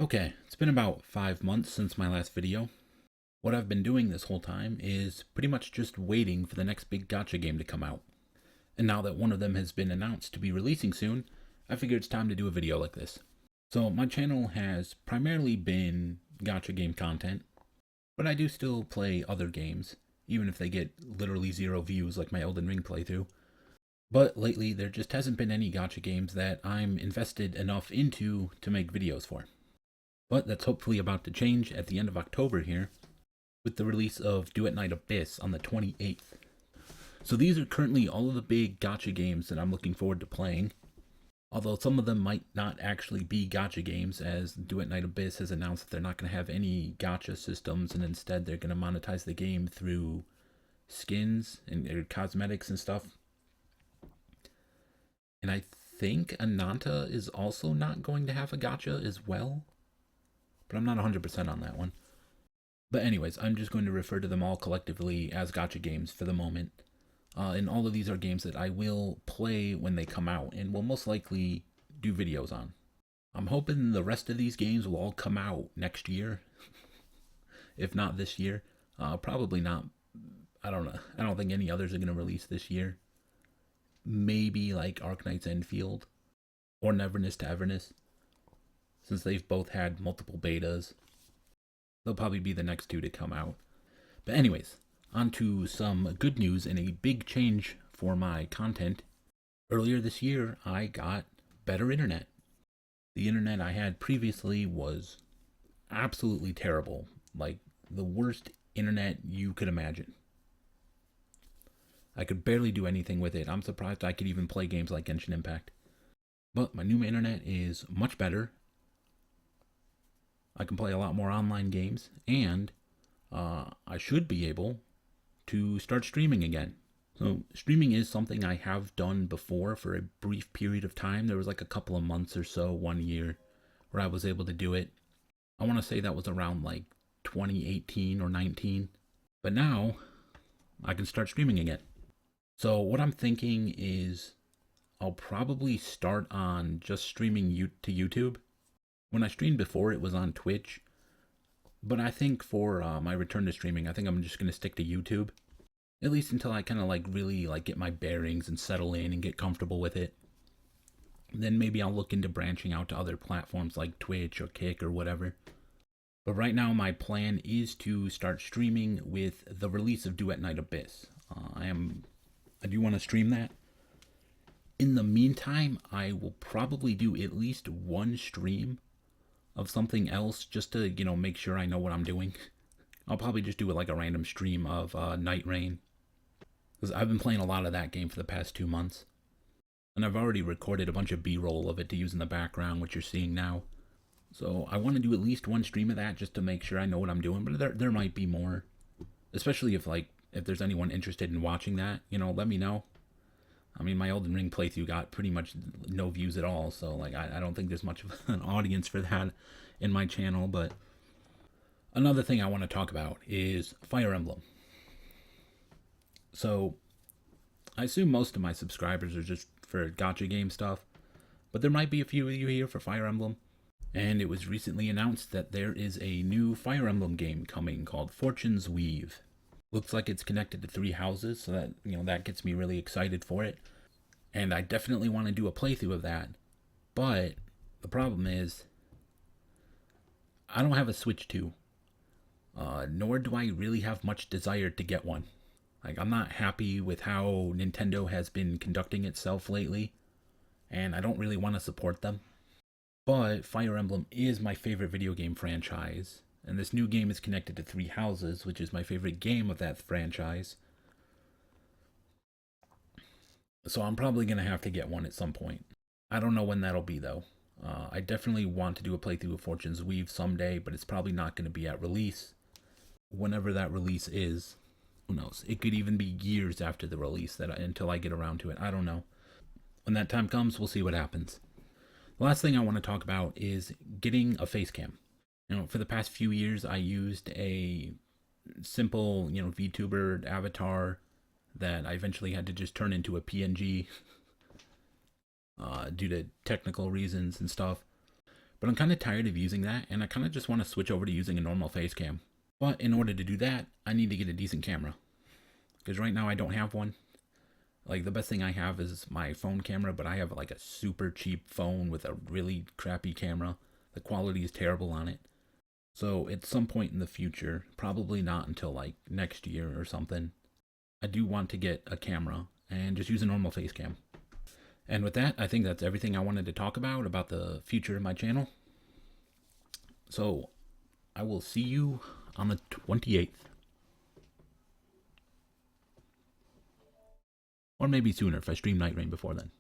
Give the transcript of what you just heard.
Okay, it's been about 5 months since my last video. What I've been doing this whole time is pretty much just waiting for the next big gacha game to come out. And now that one of them has been announced to be releasing soon, I figured it's time to do a video like this. So my channel has primarily been gacha game content, but I do still play other games, even if they get literally 0 views like my Elden Ring playthrough. But lately there just hasn't been any gacha games that I'm invested enough into to make videos for. But that's hopefully about to change at the end of October here, with the release of Duet Night Abyss on the 28th. So these are currently all of the big gacha games that I'm looking forward to playing, although some of them might not actually be gacha games, as Duet Night Abyss has announced that they're not going to have any gacha systems, and instead they're going to monetize the game through skins and cosmetics and stuff. And I think Ananta is also not going to have a gacha as well, but I'm not 100% on that one. But anyways, I'm just going to refer to them all collectively as gacha games for the moment. And all of these are games that I will play when they come out and will most likely do videos on. I'm hoping the rest of these games will all come out next year. If not this year. Probably not. I don't know. I don't think any others are going to release this year. Maybe like Arknight's Endfield or Neverness to Everness, since they've both had multiple betas. They'll probably be the next two to come out. But anyways, on to some good news and a big change for my content. Earlier this year, I got better internet. The internet I had previously was absolutely terrible. Like the worst internet you could imagine. I could barely do anything with it. I'm surprised I could even play games like Genshin Impact. But my new internet is much better. I can play a lot more online games, and I should be able to start streaming again. So streaming is something I have done before for a brief period of time. There was like a couple of months or so, 1 year, where I was able to do it. I want to say that was around like 2018 or 19. But now I can start streaming again. So what I'm thinking is I'll probably start on just streaming to YouTube. When I streamed before, it was on Twitch. But I think for my return to streaming, I think I'm just going to stick to YouTube. At least until I kind of like really like get my bearings and settle in and get comfortable with it. Then maybe I'll look into branching out to other platforms like Twitch or Kick or whatever. But right now my plan is to start streaming with the release of Duet Night Abyss. I do want to stream that. In the meantime, I will probably do at least one stream of something else just to, make sure I know what I'm doing. I'll probably just do it like a random stream of Night Rain, because I've been playing a lot of that game for the past 2 months. And I've already recorded a bunch of B-roll of it to use in the background, which you're seeing now. So I want to do at least one stream of that just to make sure I know what I'm doing, but there might be more. Especially if there's anyone interested in watching that, let me know. I mean, my Elden Ring playthrough got pretty much no views at all, so I don't think there's much of an audience for that in my channel. But another thing I want to talk about is Fire Emblem. So I assume most of my subscribers are just for gacha game stuff, but there might be a few of you here for Fire Emblem. And it was recently announced that there is a new Fire Emblem game coming called Fortune's Weave. Looks like it's connected to 3 houses, so that that gets me really excited for it. And I definitely want to do a playthrough of that. But the problem is I don't have a Switch 2. Nor do I really have much desire to get one. I'm not happy with how Nintendo has been conducting itself lately, and I don't really want to support them. But Fire Emblem is my favorite video game franchise, and this new game is connected to 3 houses, which is my favorite game of that franchise. So I'm probably going to have to get one at some point. I don't know when that'll be, though. I definitely want to do a playthrough of Fortune's Weave someday, but it's probably not going to be at release. Whenever that release is, who knows? It could even be years after the release until I get around to it. I don't know. When that time comes, we'll see what happens. The last thing I want to talk about is getting a face cam. For the past few years, I used a simple, VTuber avatar that I eventually had to just turn into a PNG due to technical reasons and stuff. But I'm kind of tired of using that, and I kind of just want to switch over to using a normal face cam. But in order to do that, I need to get a decent camera. Because right now I don't have one. Like, the best thing I have is my phone camera, but I have like a super cheap phone with a really crappy camera. The quality is terrible on it. So at some point in the future, probably not until like next year or something, I do want to get a camera and just use a normal face cam. And with that, I think that's everything I wanted to talk about the future of my channel. So I will see you on the 28th. Or maybe sooner if I stream Night Rain before then.